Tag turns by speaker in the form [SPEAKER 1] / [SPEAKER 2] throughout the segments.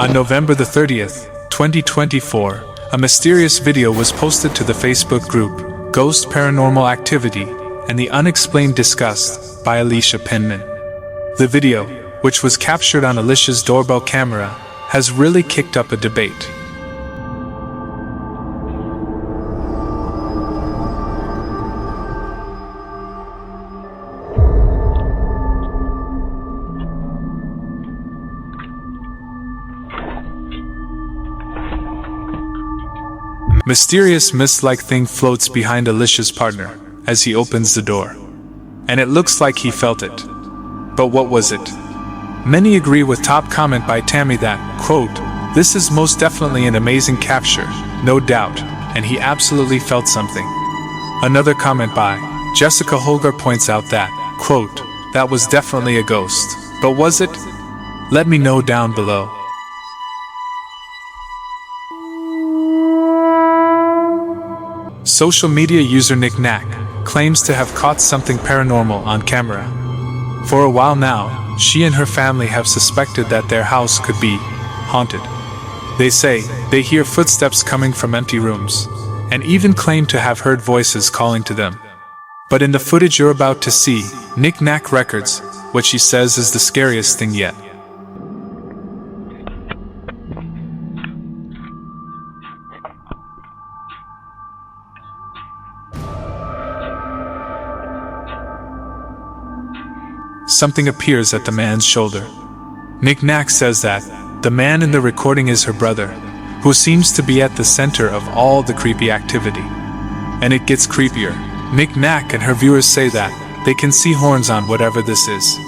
[SPEAKER 1] On November the 30th, 2024, a mysterious video was posted to the Facebook group, Ghost Paranormal Activity, and the Unexplained discussed by Alicia Penman. The video, which was captured on Alicia's doorbell camera, has really kicked up a debate. Mysterious mist-like thing floats behind Alicia's partner as he opens the door. And it looks like he felt it. But what was it? Many agree with top comment by Tammy that, quote, "This is most definitely an amazing capture, no doubt, and he absolutely felt something." Another comment by Jessica Holger points out that, quote, "That was definitely a ghost. But was it? Let me know down below." Social media user Nick Knack claims to have caught something paranormal on camera. For a while now, she and her family have suspected that their house could be haunted. They say they hear footsteps coming from empty rooms, and even claim to have heard voices calling to them. But in the footage you're about to see, Nick Knack records what she says is the scariest thing yet. Something appears at the man's shoulder. Nick Knack says that the man in the recording is her brother, who seems to be at the center of all the creepy activity. And it gets creepier. Nick Knack and her viewers say that they can see horns on whatever this is.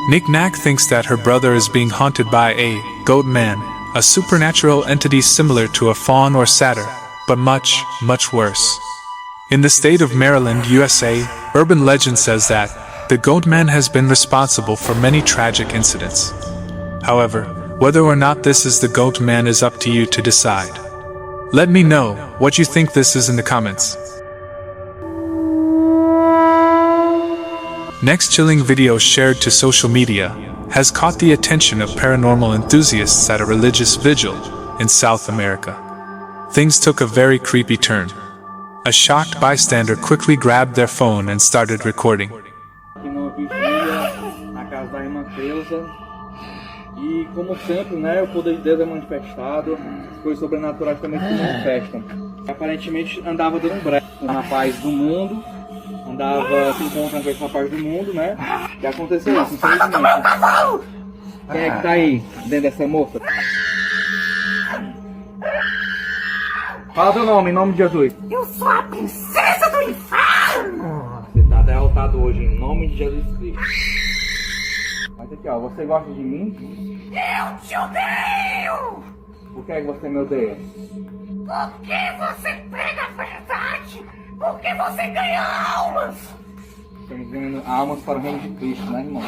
[SPEAKER 1] Nick Knack thinks that her brother is being haunted by a Goatman, a supernatural entity similar to a faun or satyr, but much, much worse. In the state of Maryland, USA, urban legend says that the Goatman has been responsible for many tragic incidents. However, whether or not this is the Goatman is up to you to decide. Let me know what you think this is in the comments. Next chilling video shared to social media has caught the attention of paranormal enthusiasts at a religious vigil in South America. Things took a very creepy turn. A shocked bystander quickly grabbed their phone and started recording.
[SPEAKER 2] Na casa da irmã Cleusa, e como sempre, né, o poder de Deus é manifestado, as coisas sobrenaturais também se manifestam. Aparentemente andava dando brecha com o rapaz do mundo, andava se encontrando com esse rapaz do mundo, né, e aconteceu isso, infelizmente. Quem é que tá aí dentro dessa moça? Fala teu nome, em nome de Jesus.
[SPEAKER 3] Eu sou a princesa do inferno!
[SPEAKER 2] Você tá derrotado hoje em nome de Jesus Cristo. Mas aqui ó, você gosta de mim?
[SPEAKER 3] Eu te odeio!
[SPEAKER 2] Por que é que você me odeia?
[SPEAKER 3] Porque você prega a verdade! Porque você ganha almas!
[SPEAKER 2] Estamos ganhando almas para o reino de Cristo, né, irmão?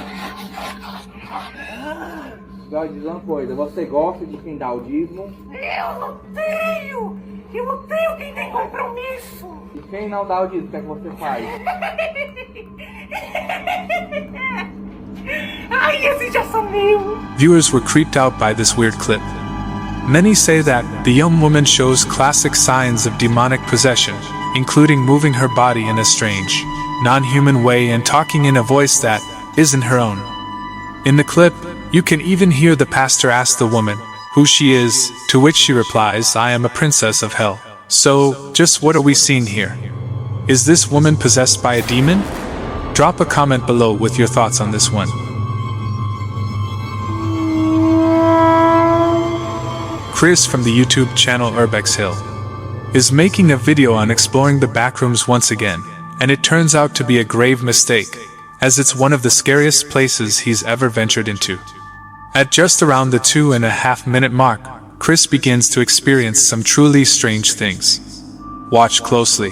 [SPEAKER 2] Agora diz uma coisa, você gosta de quem dá o dízimo?
[SPEAKER 3] Eu odeio! Eu odeio quem tem compromisso!
[SPEAKER 2] E quem não dá o dízimo, o que é que você faz?
[SPEAKER 3] Ai, esse já sumiu!
[SPEAKER 1] Viewers were creeped out by this weird clip. Many say that the young woman shows classic signs of demonic possession, including moving her body in a strange, non-human way and talking in a voice that isn't her own. In the clip, you can even hear the pastor ask the woman who she is, to which she replies, "I am a princess of hell." So, just what are we seeing here? Is this woman possessed by a demon? Drop a comment below with your thoughts on this one. Chris from the YouTube channel Urbex Hill is making a video on exploring the backrooms once again, and it turns out to be a grave mistake, as it's one of the scariest places he's ever ventured into. At just around the 2.5 minute mark, Chris begins to experience some truly strange things. Watch closely.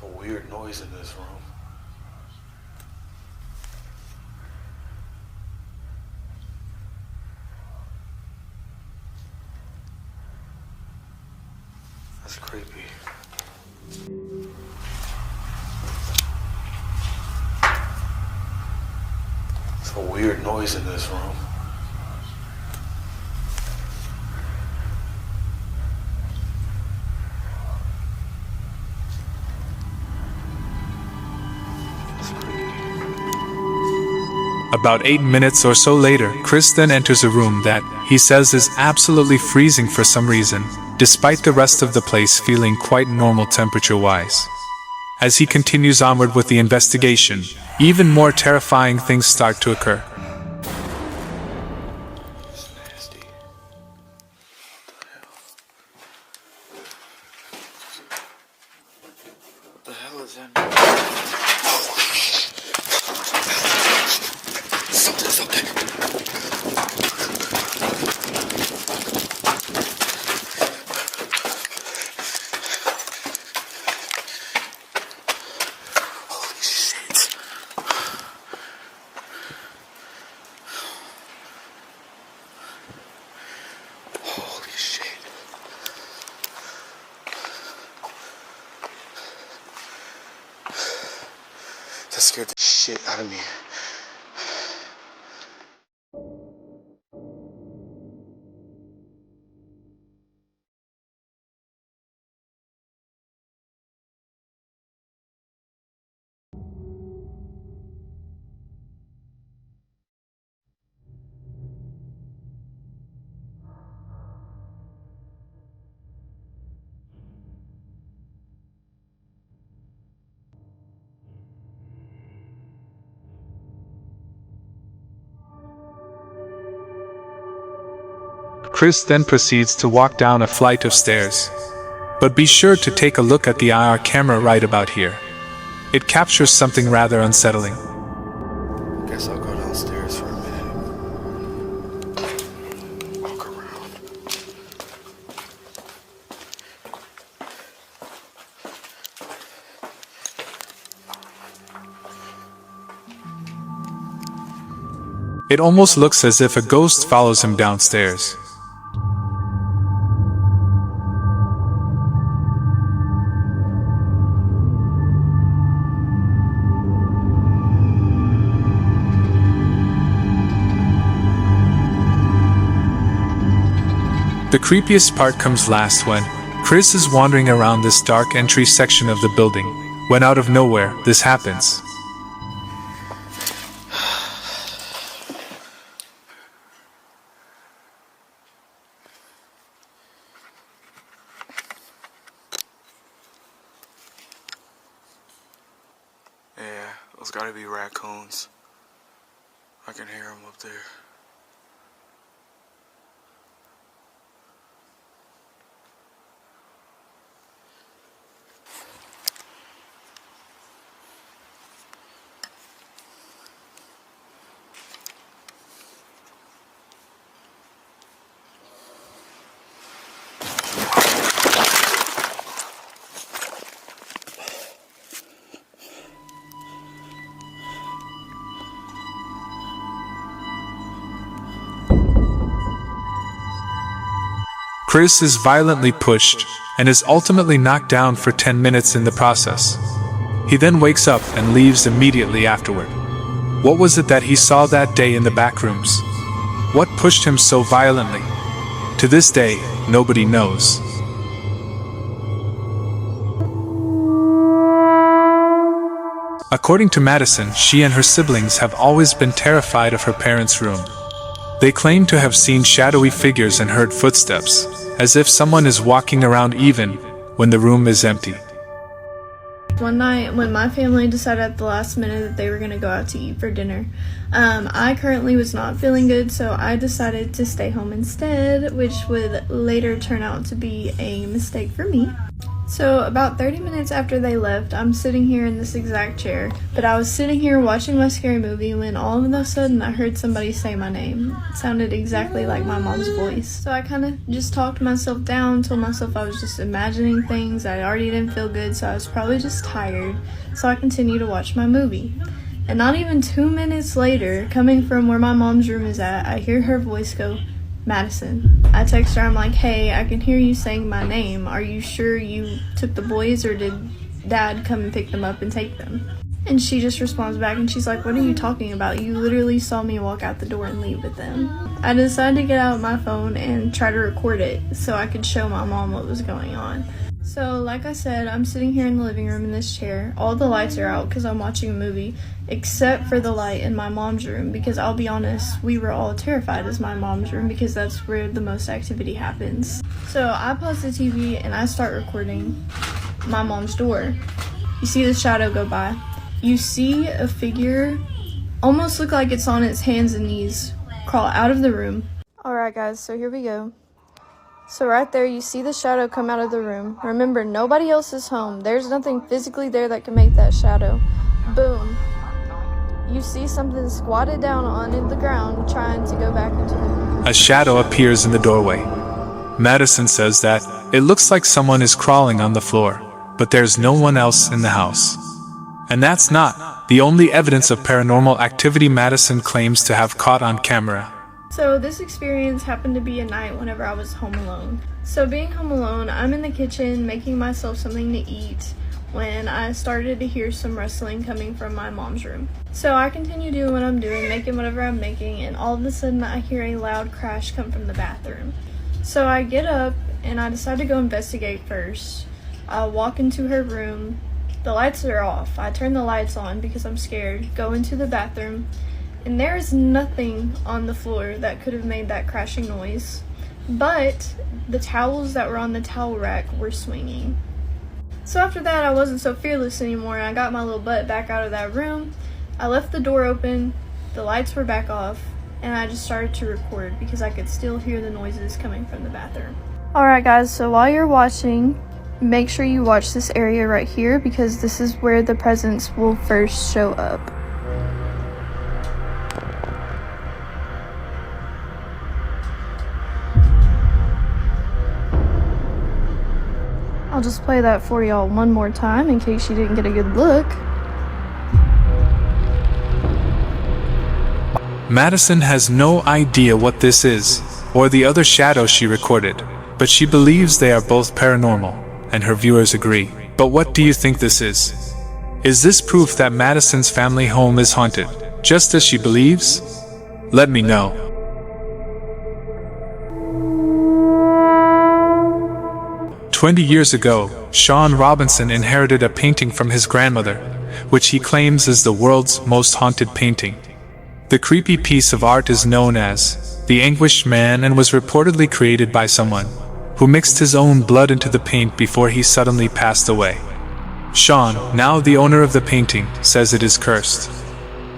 [SPEAKER 4] There's a weird noise in this room. That's creepy. There's a weird noise in this room.
[SPEAKER 1] About 8 minutes or so later, Chris then enters a room that, he says, is absolutely freezing for some reason, despite the rest of the place feeling quite normal temperature-wise. As he continues onward with the investigation, even more terrifying things start to occur.
[SPEAKER 4] It's nasty. What the hell is that? Something's up there. Holy shit. Holy shit. That scared the shit out of me.
[SPEAKER 1] Chris then proceeds to walk down a flight of stairs. But be sure to take a look at the IR camera right about here. It captures something rather unsettling.
[SPEAKER 4] Guess I'll go downstairs for a minute. Walk around.
[SPEAKER 1] It almost looks as if a ghost follows him downstairs. The creepiest part comes last when Chris is wandering around this dark entry section of the building, when out of nowhere, this happens.
[SPEAKER 4] Yeah, those gotta be raccoons. I can hear them up there.
[SPEAKER 1] Chris is violently pushed and is ultimately knocked down for 10 minutes in the process. He then wakes up and leaves immediately afterward. What was it that he saw that day in the backrooms? What pushed him so violently? To this day, nobody knows. According to Madison, she and her siblings have always been terrified of her parents' room. They claim to have seen shadowy figures and heard footsteps, as if someone is walking around even when the room is empty.
[SPEAKER 5] One night when my family decided at the last minute that they were going to go out to eat for dinner, I currently was not feeling good, so I decided to stay home instead, which would later turn out to be a mistake for me. So about 30 minutes after they left, I'm sitting here in this exact chair, but I was sitting here watching my scary movie when all of a sudden I heard somebody say my name. It sounded exactly like my mom's voice. So I kind of just talked myself down, told myself I was just imagining things, I already didn't feel good, so I was probably just tired. So I continued to watch my movie. And not even 2 minutes later, coming from where my mom's room is at, I hear her voice go, "Madison." I text her, I'm like, "Hey, I can hear you saying my name. Are you sure you took the boys, or did Dad come and pick them up and take them?" And she just responds back and she's like, "What are you talking about? You literally saw me walk out the door and leave with them." I decided to get out my phone and try to record it so I could show my mom what was going on. So, like I said, I'm sitting here in the living room in this chair. All the lights are out because I'm watching a movie, except for the light in my mom's room, because I'll be honest, we were all terrified as my mom's room because that's where the most activity happens. So I pause the TV and I start recording my mom's door. You see the shadow go by. You see a figure, almost look like it's on its hands and knees, crawl out of the room. Alright guys, so here we go. So right there, you see the shadow come out of the room. Remember, nobody else is home. There's nothing physically there that can make that shadow. Boom. You see something squatted down on the ground trying to go back into the room.
[SPEAKER 1] A shadow appears in the doorway. Madison says that it looks like someone is crawling on the floor, but there's no one else in the house. And that's not the only evidence of paranormal activity Madison claims to have caught on camera.
[SPEAKER 5] So this experience happened to be a night whenever I was home alone. So being home alone, I'm in the kitchen making myself something to eat when I started to hear some rustling coming from my mom's room. So I continue doing what I'm doing, making whatever I'm making, and all of a sudden I hear a loud crash come from the bathroom. So I get up and I decide to go investigate first. I walk into her room. The lights are off. I turn the lights on because I'm scared. Go into the bathroom. And there is nothing on the floor that could have made that crashing noise. But the towels that were on the towel rack were swinging. So after that, I wasn't so fearless anymore. I got my little butt back out of that room. I left the door open. The lights were back off. And I just started to record because I could still hear the noises coming from the bathroom. Alright guys, so while you're watching, make sure you watch this area right here because this is where the presence will first show up. I'll just play that for y'all one more time in case you didn't get a good look.
[SPEAKER 1] Madison has no idea what this is, or the other shadows she recorded, but she believes they are both paranormal, and her viewers agree. But what do you think this is? Is this proof that Madison's family home is haunted, just as she believes? Let me know. 20 years ago, Sean Robinson inherited a painting from his grandmother, which he claims is the world's most haunted painting. The creepy piece of art is known as the Anguished Man and was reportedly created by someone who mixed his own blood into the paint before he suddenly passed away. Sean, now the owner of the painting, says it is cursed.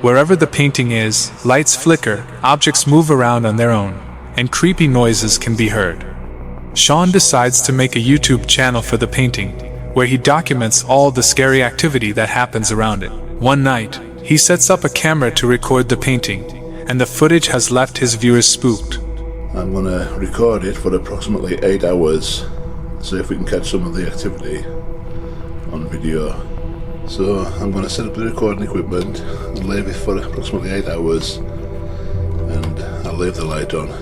[SPEAKER 1] Wherever the painting is, lights flicker, objects move around on their own, and creepy noises can be heard. Sean decides to make a YouTube channel for the painting, where he documents all the scary activity that happens around it. One night, he sets up a camera to record the painting, and the footage has left his viewers spooked.
[SPEAKER 6] I'm going to record it for approximately 8 hours, see if we can catch some of the activity on video. So I'm going to set up the recording equipment and leave it for approximately 8 hours, and I'll leave the light on.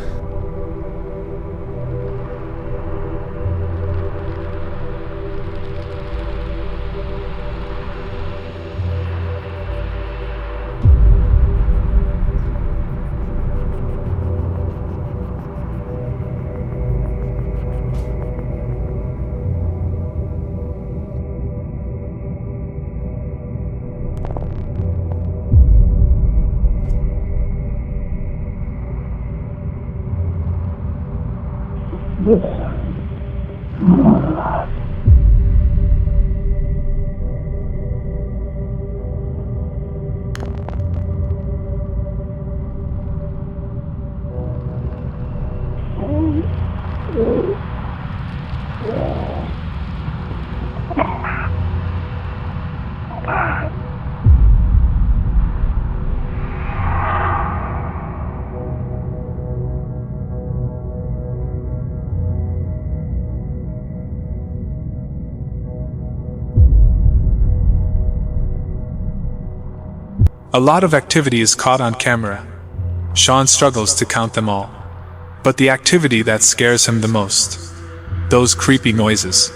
[SPEAKER 1] A lot of activity is caught on camera. Sean struggles to count them all. But the activity that scares him the most. Those creepy noises.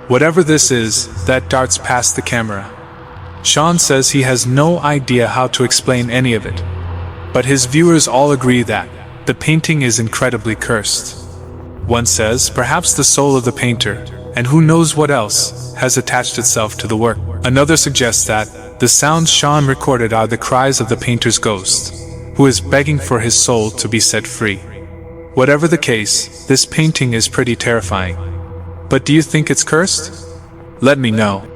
[SPEAKER 1] Whatever this is, that darts past the camera. Sean says he has no idea how to explain any of it. But his viewers all agree that the painting is incredibly cursed. One says perhaps the soul of the painter, and who knows what else, has attached itself to the work. Another suggests that the sounds Sean recorded are the cries of the painter's ghost, who is begging for his soul to be set free. Whatever the case, this painting is pretty terrifying. But do you think it's cursed? Let me know.